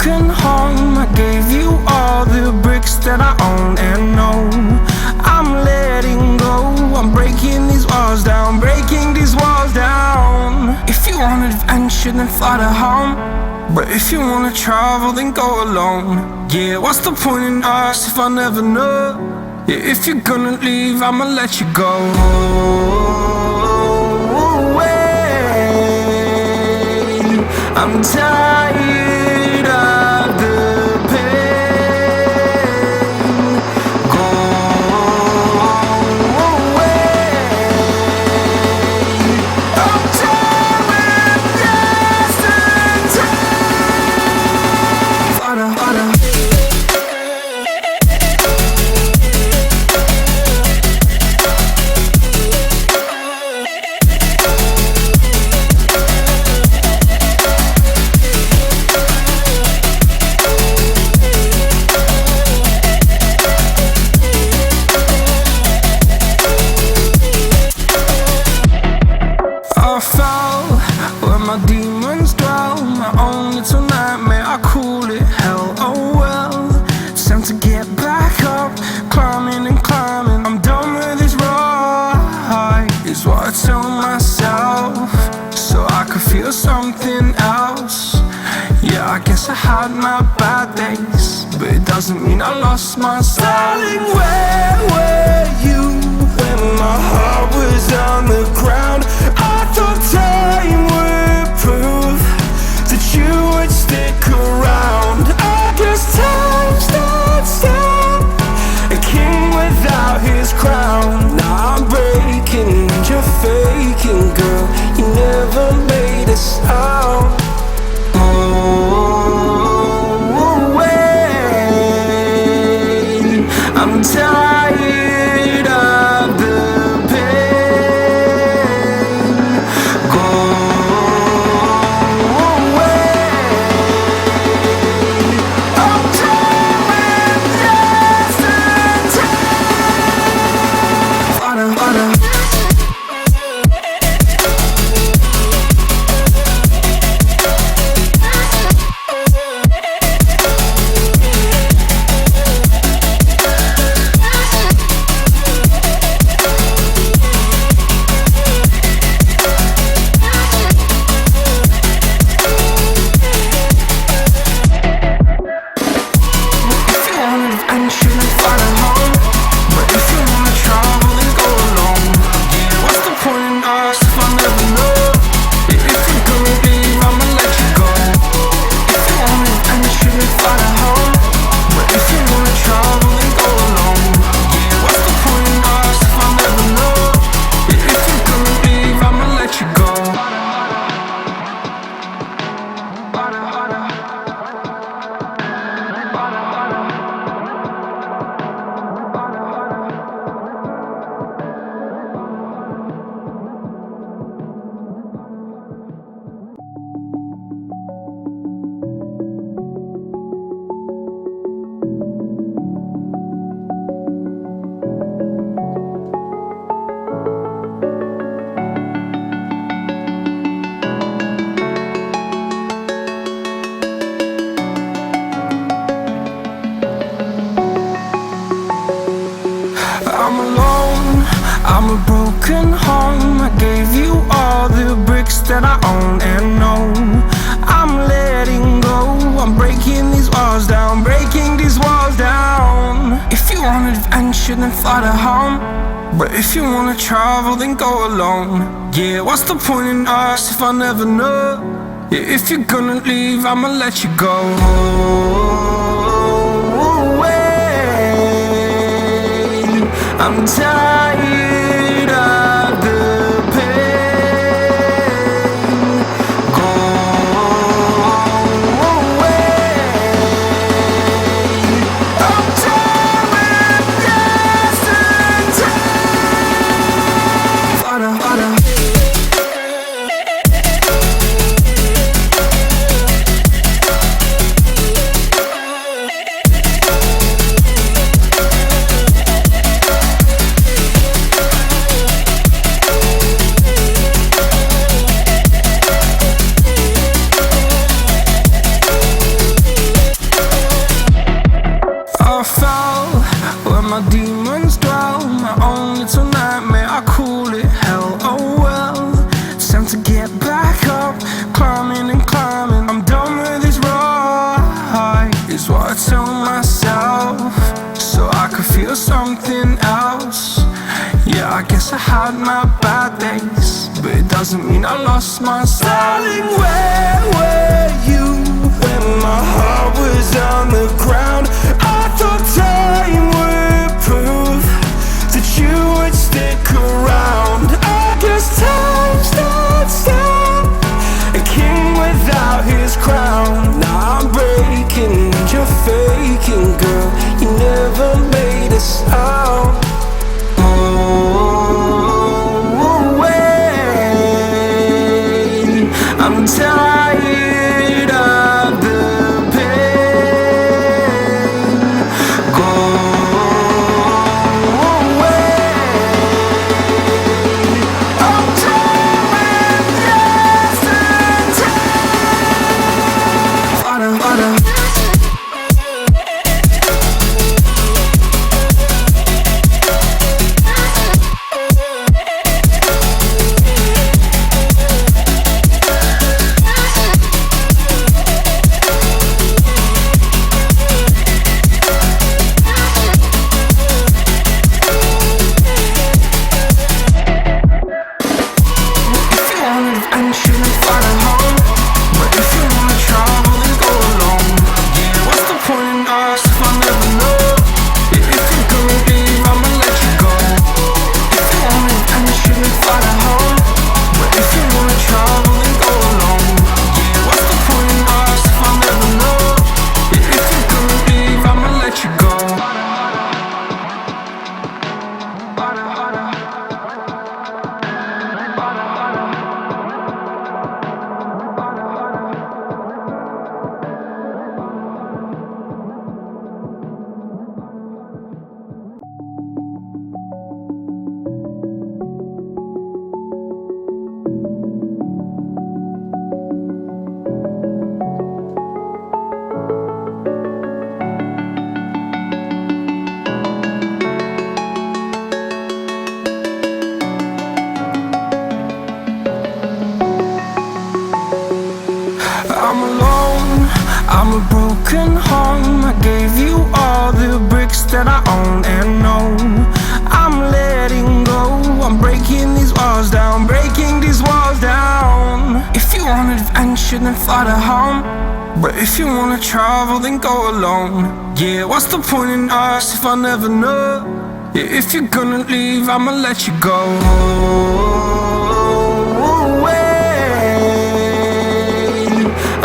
broken home. I gave you all the bricks that I own and know. I'm letting go, I'm breaking these walls down, breaking these walls down. If you want adventure, then fly to home. But if you wanna travel, then go alone. Yeah, what's the point in us if I never know? Yeah, if you're gonna leave, I'ma let you go. I'm tired of the pain. Go away. I'm tired with distant time. Harder, harder. I fell where my demons dwell. My own little nightmare, I call it hell. Oh well, it's time to get back up. Climbing and climbing, I'm done with this ride, is what I tell myself, so I could feel something else. Yeah, I guess I had my bad days, but it doesn't mean I lost my style. Darling, where were you when my heart was on the ground? I thought time would prove that you would stick around. I guess time stands still, a king without his crown. Now I'm breaking and you're faking, girl. You never made a sound. Oh, wait, I'm tired of the pain. Go away. I'm tired with distant time. Harder, harder. I'm alone, I'm a broken home. I gave you all the bricks that I own and know. I'm letting go, I'm breaking these walls down, breaking these walls down. If you want adventure, then fly to home. But if you wanna travel, then go alone. Yeah, what's the point in us if I never know? Yeah, if you're gonna leave, I'ma let you go. I'm tired of the pain. Go away. I'm tired with distant time. Harder, harder. guess I had my bad days, but it doesn't mean I lost my style. Darling, where were you when my heart was on the ground? I thought time would prove that you would stick around. I guess time stood still, a king without his crown. Now I'm breaking and you're faking, girl. You never made a sound. I'm tired of the pain. Go away. I'm done with yesterday. Father. I'm alone, I'm a broken home. I gave you all the bricks that I own and know. I'm letting go, I'm breaking these walls down, breaking these walls down. If you want adventure, then fly to home. But if you wanna travel, then go alone. Yeah, what's the point in us if I never know? Yeah, if you're gonna leave, I'ma let you go.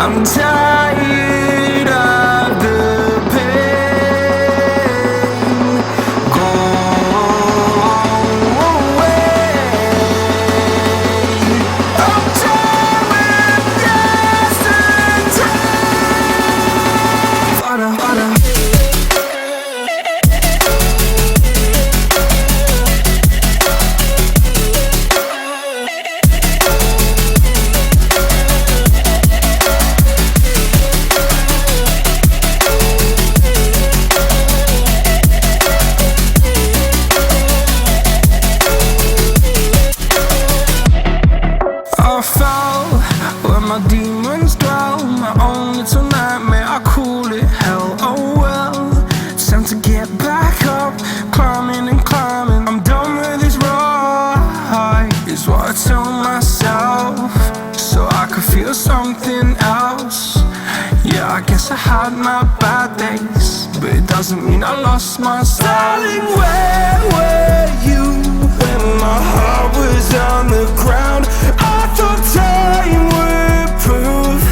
I'm tired of the pain. Go away. I'm done with yesterday. Father. I fell where my demons dwell, my own little nightmare, I call it hell. Oh well, it's time to get back up, climbing and climbing. I'm done with this ride, is what I tell myself, so I could feel something else. Yeah, I guess I had my bad days, but it doesn't mean I lost my style. Darling, where were you when my heart was on the ground? I thought time would prove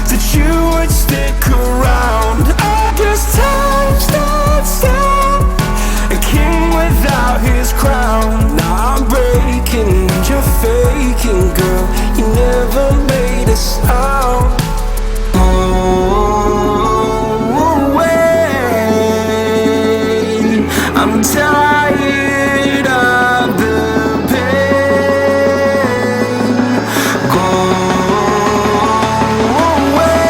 that you would stick around. I guess time stood still, a king without his crown. Now I'm breaking and you're faking, girl. You never made a sound. I'm tired of the pain. Go away.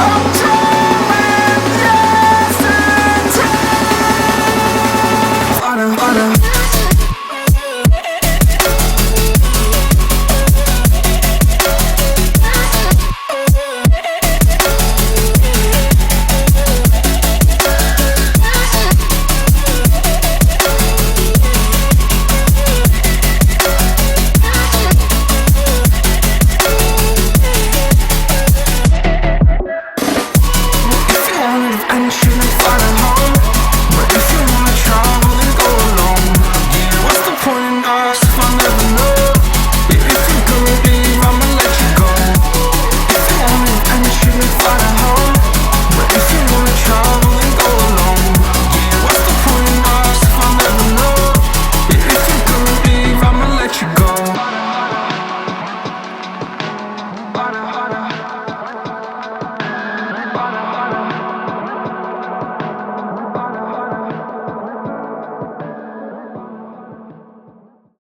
I'm done with yesterday. Father.